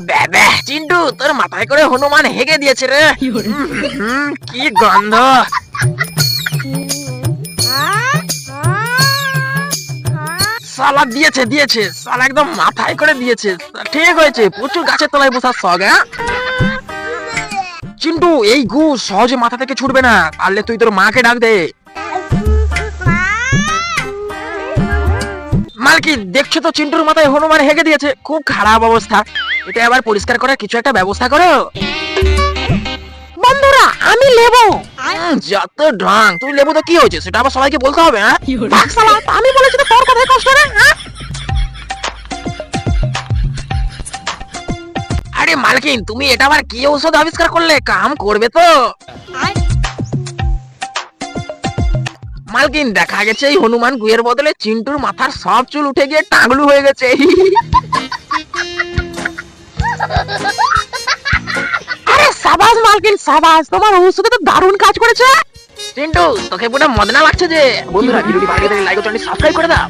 বাবা চিন্টু তোর মাথায় করে হনুমান হেগে দিয়েছে রে। কি গন্ধ। সালা দিয়েছে দিয়েছে, সালা একদম মাথায় করে দিয়েছে। ঠিক হয়েছে, প্রচুর গাছের তলায় বসার শখ। হ্যাঁ চিন্টু, এই গু সহজে মাথা থেকে ছুটবে না, পারলে তুই তোর মাকে ডাক দে। মালকিন দেখছো তো চিন্টুর মাথায় হনুমান হেগে দিয়েছে, খুব খারাপ অবস্থা। এটা আবার পরিষ্কার করার কিছু একটা ব্যবস্থা করো। বন্ধুরা আমি লেবু। যত ঢং, তুই লেবু তো কি হয়েছে সেটা আবার সবাইকে বলতে হবে। হ্যাঁ আমি বলেছি তো তোর কথাই কষ্ট রে। আরে মালকিন তুমি এটা আবার কি ঔষধ আবিষ্কার করলে, কাম করবে তো? মালকিন দেখা গেছে এই হনুমান গুয়ের বদলে চিন্টুর মাথার সব চুল উঠে গিয়ে টাগলু হয়ে গেছে। আরে সাবাস মালকিন সাবাস, তোমার ঔষধে তো দারুণ কাজ করেছে। চিন্টু তোকে পুরো মদনা লাগছে যে। বন্ধুরা ভিডিওটি ভালো লাগলে লাইক ও চ্যানেলটি সাবস্ক্রাইব করে দাও।